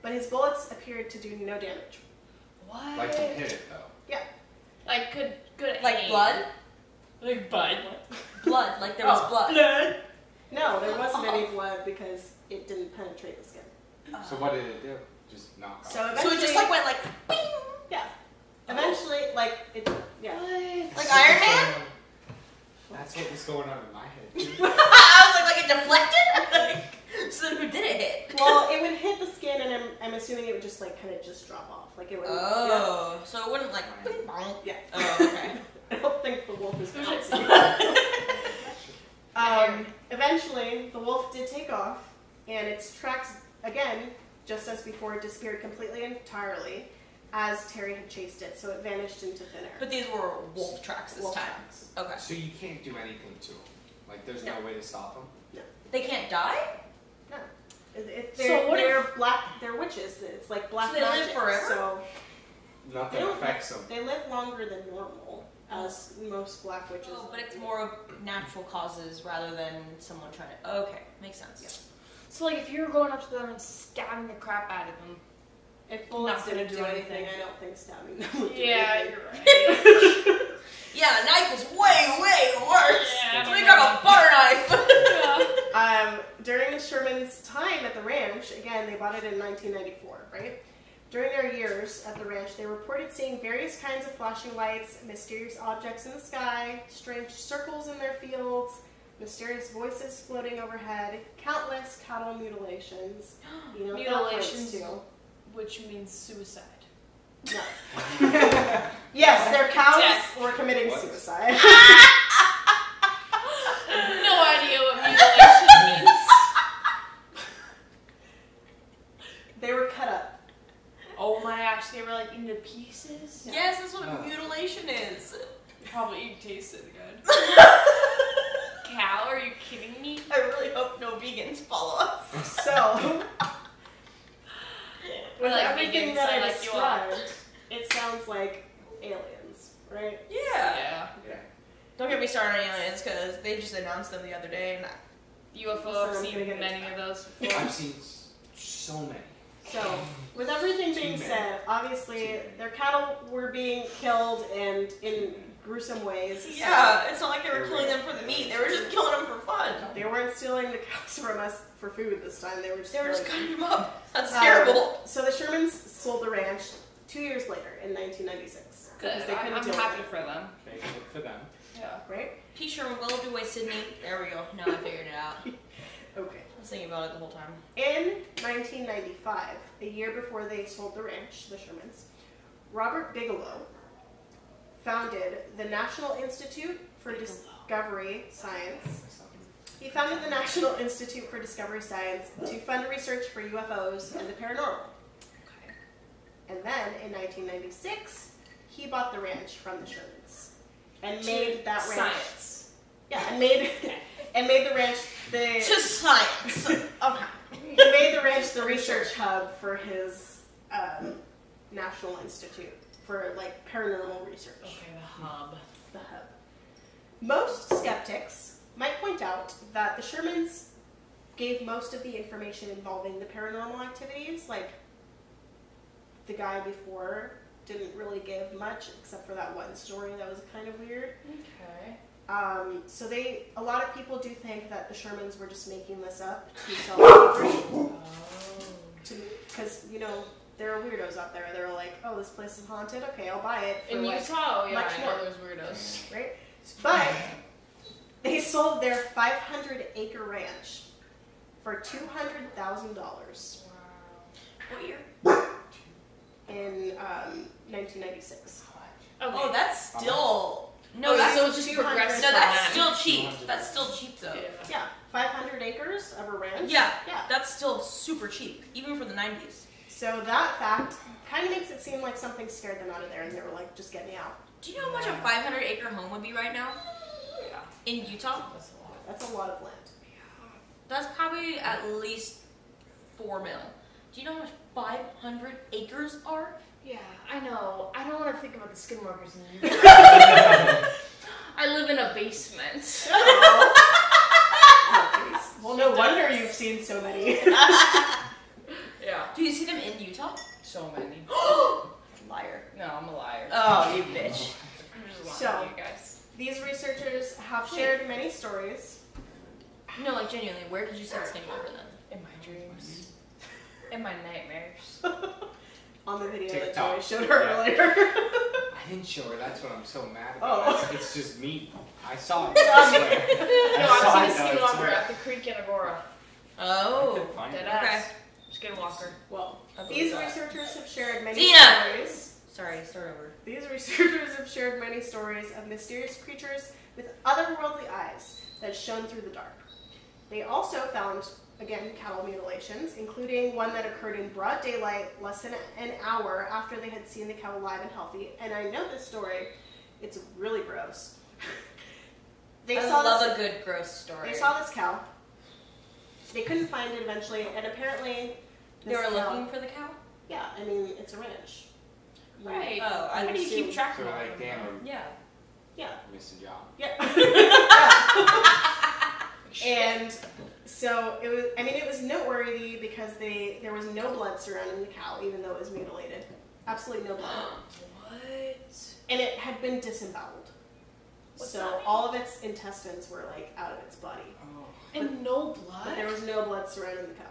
but his bullets appeared to do no damage. What? Like he hit it though. Yeah. Like good Like aim. blood? Like blood. Blood, like there was blood. No, there wasn't any blood because it didn't penetrate the skin. So what did it do? Just knock off. So So eventually, it just like went like, bing! yeah. Eventually, like it, yeah. Like Iron Man? That's what was going on in my head too. I was like it deflected? So then who did it hit? Well, it would hit the skin, and I'm assuming it would just like kind of just drop off, like it would. Oh, so it wouldn't like, bing, bong. Yeah. Oh, okay. I don't think the wolf is bouncing. Tired. Eventually, the wolf did take off, and its tracks, again, just as before, disappeared completely entirely as Terry had chased it, so it vanished into thin air. But these were wolf tracks this Wolf time. tracks. Okay. So you can't do anything to them. Like there's no way to stop them. They can't die? No. They're witches. It's like black So they live magic. forever? So Nothing they don't affects them. They live longer than normal, as most black witches. Oh, but it's more of natural causes rather than someone trying to. Okay, makes sense. Yeah. So like if you were going up to them and stabbing the crap out of them, If bullets didn't do anything, I don't think stabbing them would do anything. You're right. Yeah, a knife is way worse. Yeah, We got a butter knife. During the Shermans' time at the ranch, again, they bought it in 1994, right? During their years at the ranch, they reported seeing various kinds of flashing lights, mysterious objects in the sky, strange circles in their fields, mysterious voices floating overhead, countless cattle mutilations. You know, Mutilations, too. which means suicide. No. Yes, their cows Death. were committing suicide. No idea what mutilation means. They were cut up. Oh my gosh, they were like into pieces? Yes, that's what a mutilation is. Probably you tasted good. Cow, are you kidding me? I really hope no vegans follow us. So, with like everything vegans, that I like you all. described, it sounds like aliens, right? Yeah. Don't get me started on aliens because they just announced them the other day. And UFO, So I've I'm seen gonna get many into of those before. I've seen so many. So, with everything being said, obviously their cattle were being killed and in gruesome ways. yeah, it's not like they were killing them for the meat. They were just killing them for fun. They weren't stealing the cows from us for food this time. They were just Cutting them up. That's terrible. So the Shermans sold the ranch 2 years later in 1996. Good. Because they couldn't I'm deal happy with for them. Okay, good for them. Yeah. it, right? Pete Sherman, Willoughby Way, Sydney. There we go. Now I figured it out. Okay. I was thinking about it the whole time. In 1995, a year before they sold the ranch, the Shermans, Robert Bigelow founded the National Institute for Discovery Science. He founded the National Institute for Discovery Science to fund research for UFOs and the paranormal. Okay. And then, in 1996, he bought the ranch from the Shermans and made that ranch. Science. Yeah, and made the ranch the. To science. Okay. He made the ranch the research hub for his National Institute for like paranormal research. Okay, the hub. The hub. Most skeptics might point out that the Shermans gave most of the information involving the paranormal activities. Like, the guy before didn't really give much except for that one story that was kind of weird. Okay. So a lot of people do think that the Shermans were just making this up to sell property. Oh. Because, you know, there are weirdos out there. They're like, oh, this place is haunted? Okay, I'll buy it. For In like, Utah, yeah, much I more. know there's weirdos. Right? But they sold their 500-acre ranch for $200,000 Wow. What year? in 1996. Okay. Oh, that's still. No, Oh, that's so it's just 200. progressed. no, that's from still that. cheap. 200. That's still cheap though. Yeah. Yeah, 500 acres of a ranch. Yeah, Yeah. that's still super cheap, even for the 90s. So that fact kind of makes it seem like something scared them out of there, and they were like, just get me out. Do you know how much a 500-acre home would be right now Yeah. in Utah? That's a lot. That's a lot of land. That's probably at least $4 million. Do you know how much 500 acres are? Yeah, I know. I don't want to think about the Skinwalkers in Utah. I live in a basement. Well, no wonder you've seen so many. Yeah. Do you see them in Utah? So many. Liar. No, I'm a liar. Oh, you bitch. I'm just lying So- to you guys. These researchers have shared many stories. No, like genuinely, where did you see the Skinwalker then? In my dreams. In my nightmares. On the video TikTok. that Joey showed her earlier. I didn't show her. That's what I'm so mad about. Oh. It's just me. I saw it. I swear. No, I saw I've it, seen a though, I Skinwalker swear. at the creek in Agora. I Oh. couldn't find Dead it. ass. Skinwalker. Well, I believe these that. researchers have shared many Zena! stories. Sorry, start over. These researchers have shared many stories of mysterious creatures with otherworldly eyes that shone through the dark. They also found, again, cattle mutilations, including one that occurred in broad daylight less than an hour after they had seen the cow alive and healthy. And I know this story. It's really gross. I love a good gross story. They saw this cow. They couldn't find it eventually, and apparently They this were cow- looking for the cow? Yeah, I mean, it's a ranch. Right. Oh, I How do you assume- keep track So of all like, of damn, them? Yeah. Yeah. I missed a job. Yeah. And So it was noteworthy because there was no blood surrounding the cow, even though it was mutilated. Absolutely no blood. What? And it had been disemboweled. So all of its intestines were like out of its body. Oh. And no blood? But there was no blood surrounding the cow.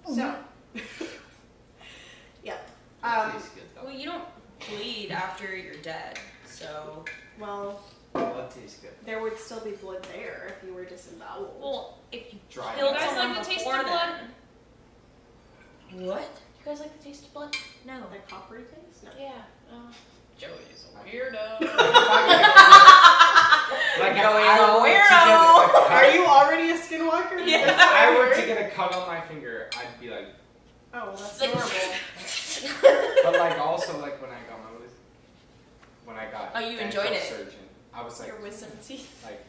Oh. So, yeah. Tastes good, though. Well, you don't bleed after you're dead, so. Well, Blood tastes good. there would still be blood there if you were disemboweled. Well, if you Dry killed You guys someone like the taste before of blood? then. What? You guys like the taste of blood? No. Like coppery taste? No. Yeah. Joey's a weirdo. Like Joey I is a were to weirdo. get a cut- Are you already a skinwalker? Yeah. That's If what I were heard. to get a cut on my finger, I'd be like, Oh, well, that's Like- normal. but like also like when I got Oh, you dental enjoyed it. surgeon, I was like, Your wisdom teeth. like,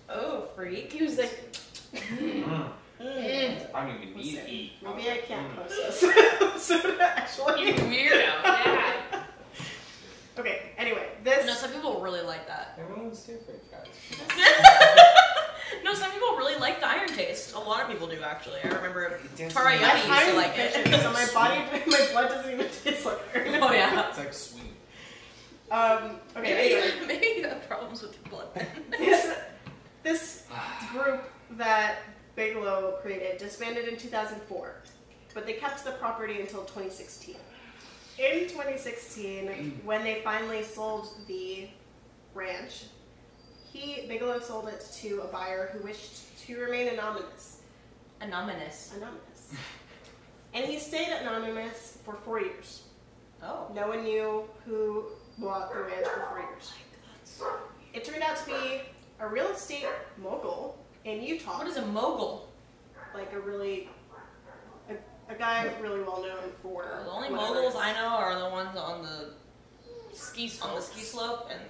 Oh, freak. He was like, I don't even need to eat. Maybe I can't post this. So you actually. weirdo. Yeah. Okay, anyway, this. No, some people really like that. Everyone's different, guys. No, some people really like the iron taste. A lot of people do, actually. I remember It doesn't Tara matter. Yummy used to I'm like deficient, it. so my blood doesn't even taste like iron. Oh, yeah. It's like sweet. Okay, anyway. Maybe you have problems with your blood then. This group that Bigelow created disbanded in 2004, but they kept the property until 2016. In 2016, when they finally sold the ranch, Bigelow sold it to a buyer who wished to remain anonymous. Anonymous. And he stayed anonymous for 4 years. Oh. No one knew who bought the ranch for 4 years. It turned out to be a real estate mogul in Utah. What is a mogul? Like a guy really well known for. The only whatever moguls it is. I know are the ones on the ski slope, and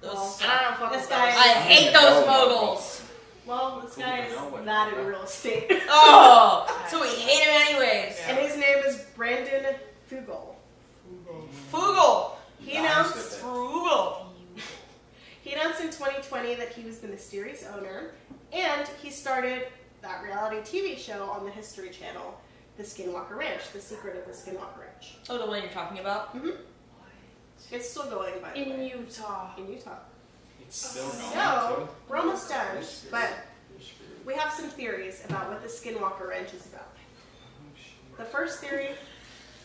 those. Well, suck. I don't fuck This with guy- those. I hate those moguls. Well, this guy is that in real estate. Oh, so we hate him anyways. And his name is Brandon Fugel. Fugal. He announced Fugal. in 2020 that he was the mysterious owner, and he started that reality TV show on the History Channel, The Skinwalker Ranch, The Secret of the Skinwalker Ranch. Oh, the one you're talking about? Mm-hmm. It's still going, by the way. In Utah. In Utah. It's still going. So, we're almost done, but we have some theories about what the Skinwalker Ranch is about. The first theory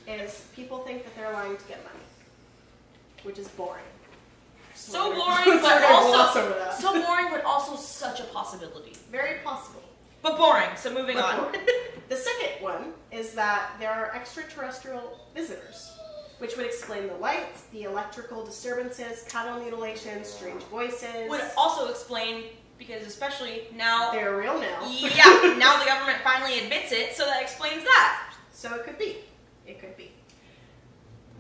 is people think that they're lying to get money, which is boring. So we're boring, gonna but gloss over also that. so boring, but also such a possibility. Very possible. But boring. So moving on. The second one is that there are extraterrestrial visitors, which would explain the lights, the electrical disturbances, cattle mutilations, strange voices. Would also explain, because especially now, They're real now. yeah, now the government finally admits it, so that explains that. So it could be. It could be.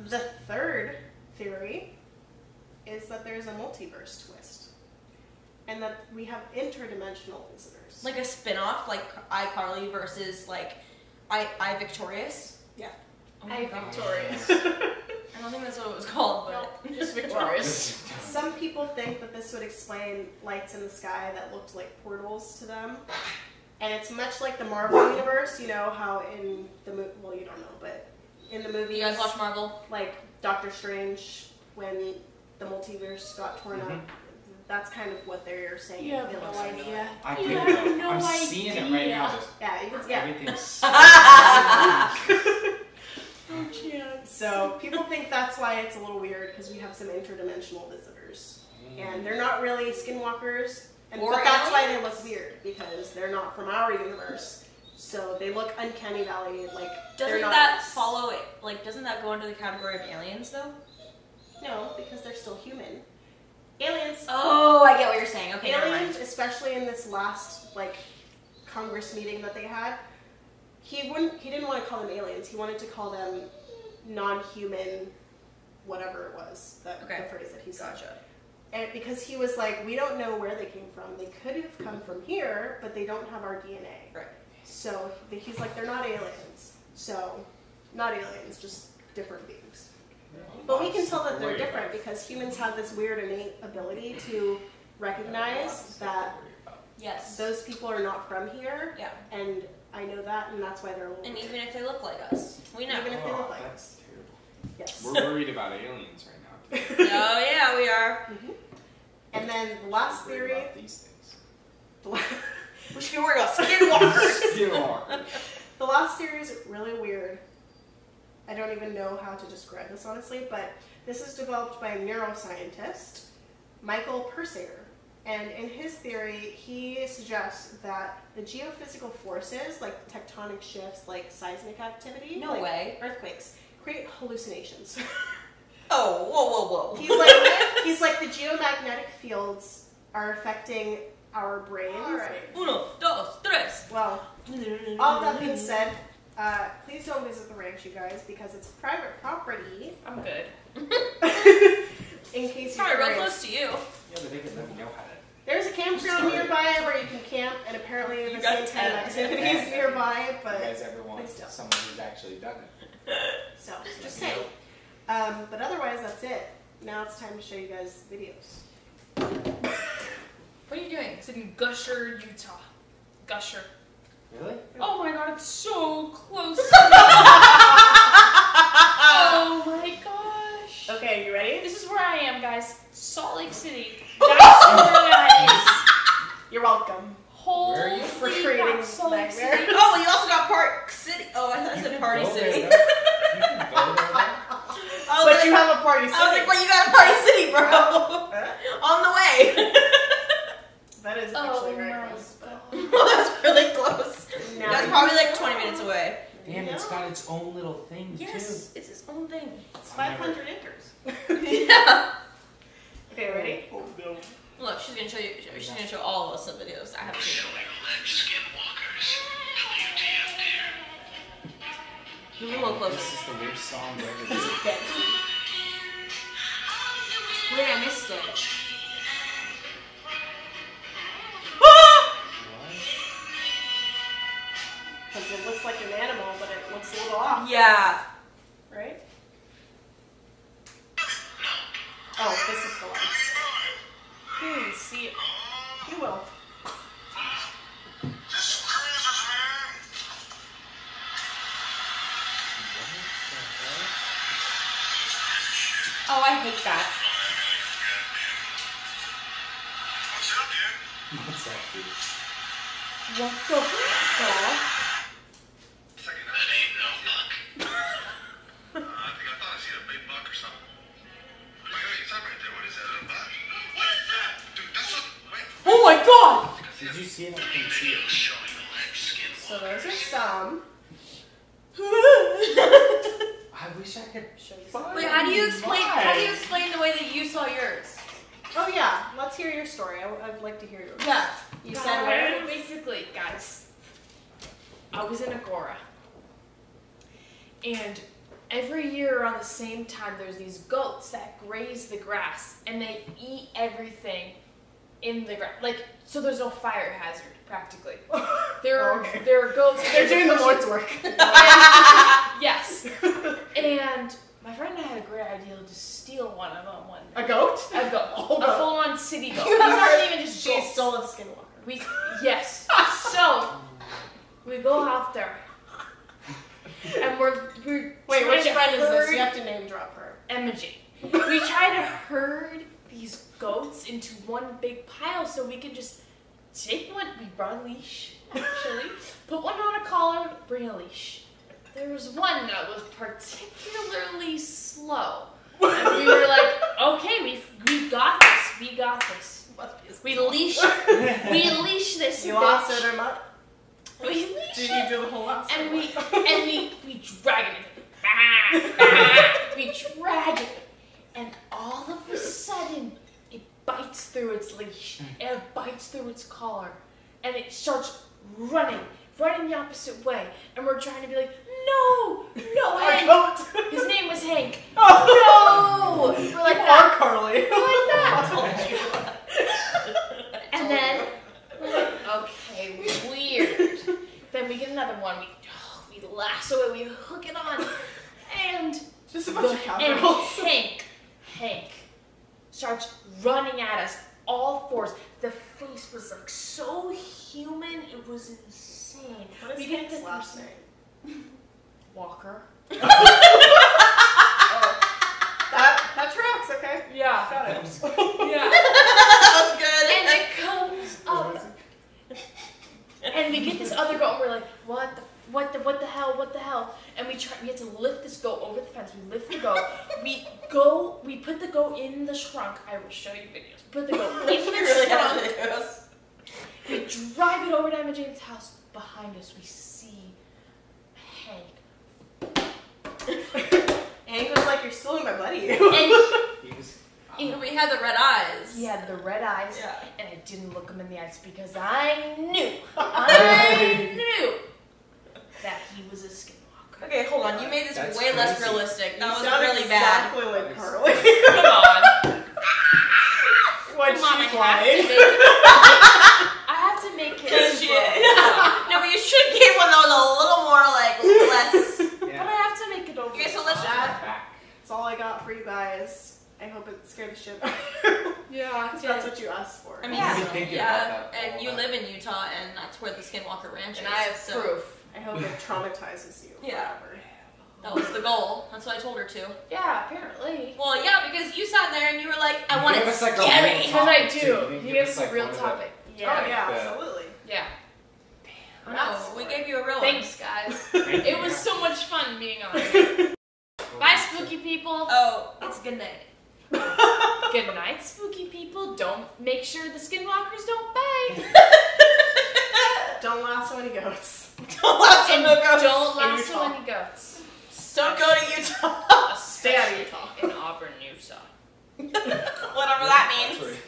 The third theory is that there's a multiverse twist, and that we have interdimensional visitors. Like a spin-off, like iCarly versus like I Victorious. Yeah. Oh my I God. Victorious. I don't think that's what it was called, but No, just Victorious. Some people think that this would explain lights in the sky that looked like portals to them. And it's much like the Marvel universe, you know how in the movie, well, you don't know, but in the movie, you guys watch Marvel? like Doctor Strange, when the multiverse got torn up, that's kind of what they're saying. You have It no looks like. idea. I You could have know. no I'm seeing it right idea. now. Just Yeah, you can, yeah. everything's. Oh, chance. So people think that's why it's a little weird, because we have some interdimensional visitors. And they're not really skinwalkers, Or but that's why they aliens? look weird, because they're not from our universe. So they look uncanny valley, like they're Doesn't not. that follow it? Like, doesn't that go into the category of aliens, though? No, because they're still human. Aliens. Oh, I get what you're saying. Okay, never Aliens, mind. especially in this last like Congress meeting that they had, he didn't want to call them aliens. He wanted to call them non-human, whatever it was, the phrase that he said. Gotcha. And because he was like, we don't know where they came from. They could have come from here, but they don't have our DNA. Right. So he's like, they're not aliens. So, not aliens, just different beings. But we can tell that they're different because humans have this weird innate ability to recognize that Yes. Those people are not from here. Yeah. And I know that, and that's why they're a little And weird. even if they look like us, we know. Even if they look like that's terrible. Yes. We're worried about aliens right now. Oh yeah, we are. And then the last We're worried theory. about these things. We should be worried about skinwalkers. Skinwalkers. The last theory is really weird. I don't even know how to describe this honestly, but this is developed by a neuroscientist, Michael Persayer. And in his theory, he suggests that the geophysical forces, like tectonic shifts, like seismic activity, No like way. earthquakes, create hallucinations. Oh, whoa. He's like the geomagnetic fields are affecting our brains. All right. Uno, dos, tres. Well, all that being said, please don't visit the ranch, you guys, because it's private property. I'm good. In case It's you're probably real curious. close to you. Yeah, but they could let me know how to. There's a campground nearby where you can camp, and apparently You the got same kind of 10. activities nearby, You but guys ever want please don't. someone who's actually done it? so just saying. But otherwise, that's it. Now it's time to show you guys videos. What are you doing? It's in Gusher, Utah. Gusher. Really? Oh my god, it's so close to me. Oh my gosh. Okay, you ready? This is where I am, guys. Salt Lake City. That's where that is. You're welcome. Holy Where are you? For creating crap, Salt Lake nightmare. City. Oh, you also got Park City. Oh, I thought I said Party Go City. there, though. You can go there, though. But you have a party city. I was like, well, you got a Party City, bro. On the way. That is Oh actually very my close. But god. Oh, that's really close. now That's you probably like know. 20 minutes away. Damn, it's got its own little thing, Yes, it's its own thing. It's 500 acres. Yeah. Okay, ready? too. Oh, no. Look, she's gonna show you. She's gonna show all of us some videos. I haven't seen them. Skinwalkers. WTF, dear. Move a little closer. This is the worst song ever. Wait, I missed it. Because it looks like an animal, but it looks a little off, Yeah. right? Oh, this is the one. You didn't even see it. You will. This cruises, man. Oh, I hate that. What's up, dude? What's that, dude? What the fuck? Second, that ain't no luck. I thought I seen a big buck or something. Wait, stop right there. What is that? A buck? What is that? Dude, that's a... Wait. Oh my god! Did you see it? I couldn't see it. Showing the ledge skinwalker. So those are some. I wish I could Show you find some. Wait, how do you explain? mine. How do you explain the way that you saw yours? Oh yeah, let's hear your story. I'd like to hear yours. Yeah. You said where? Basically, guys, I was in Agora. And every year around the same time, there's these goats that graze the grass, and they eat everything in the grass. Like, so there's no fire hazard, practically. There are, Okay. there are goats. They're doing the Lord's work. Yes. And my friend and I had a great idea to steal one of them one A day. goat? A goat. Oh, A goat. full-on city goat. These aren't even just She's goats. still a skinwalker. Yes. So we go out there, and we're Wait, trying which to friend is this? herd You have to name drop her. Emoji. We try to herd these goats into one big pile so we can just take one. We brought a leash, actually. Put one on a collar, bring a leash. There was one that was particularly slow. And we were like, okay, we got this. We got this. We leash this You bitch. lost it or not? We leash Did it. you do the whole last And one? we drag it. We drag it. And all of a sudden, it bites through its leash. And it bites through its collar. And it starts running the opposite way. And we're trying to be like, no, Our Hank. goat. His name was Hank. Oh. No! We're like You that. are Carly. We're like that. And then, we're like, okay, weird. Then we get another one. We lasso it, we hook it on, and Just a bunch of and cowgirls. Hank starts running at us, all fours, the face was like so human. It was insane. What is Hank's last name? Walker. That tracks, okay. Yeah. Got it. Yeah. That was good. And it comes up. And we get this other goat, and we're like, what the hell? And we had to lift this goat over the fence. We lift the goat. We put the goat in the trunk. I will show you videos. Put the goat in the trunk. We drive it over to Emma Jane's house. Behind us, we see Hank. Hank was like, "You're stealing my buddy." And we had the red eyes. He had the red eyes, Yeah. and I didn't look him in the eyes because I knew that he was a skinwalker. Okay, hold on. You made this That's way less crazy. realistic. That You was sound really bad. exactly like Carly. Come on. When Come on, she's I have to lying. make it. I have to make it. No, but you should get one that was a little more like less. But I have to make it over. Okay, so let's just. That's all I got for you guys. I hope it scared the shit out of you. Yeah, Because that's what you asked for. I mean, You've been thinking about that and all you the live in Utah, and that's where the Skinwalker Ranch is. and I have so proof. I hope it traumatizes you Yeah. forever. That was the goal. That's what I told her to. Yeah, apparently. Well, yeah, because you sat there and you were like, I want gave it us, like, a scary. real Because I topic, too. do. You He give gave us, us a like, real one of the- topic. Oh, Yeah. yeah, The- absolutely. Yeah. No, we gave you a real one. Thanks, guys. Thank you. It was so much fun being on it. Bye, spooky people. Oh, it's good night. Good night, spooky people. Don't make sure the skinwalkers don't bite. Don't lasso any goats. Don't lasso And no goats. don't In lasso Utah. any goats. Don't go to Utah. Stay out of Utah. In Auburn, Utah. Whatever that means. That's right.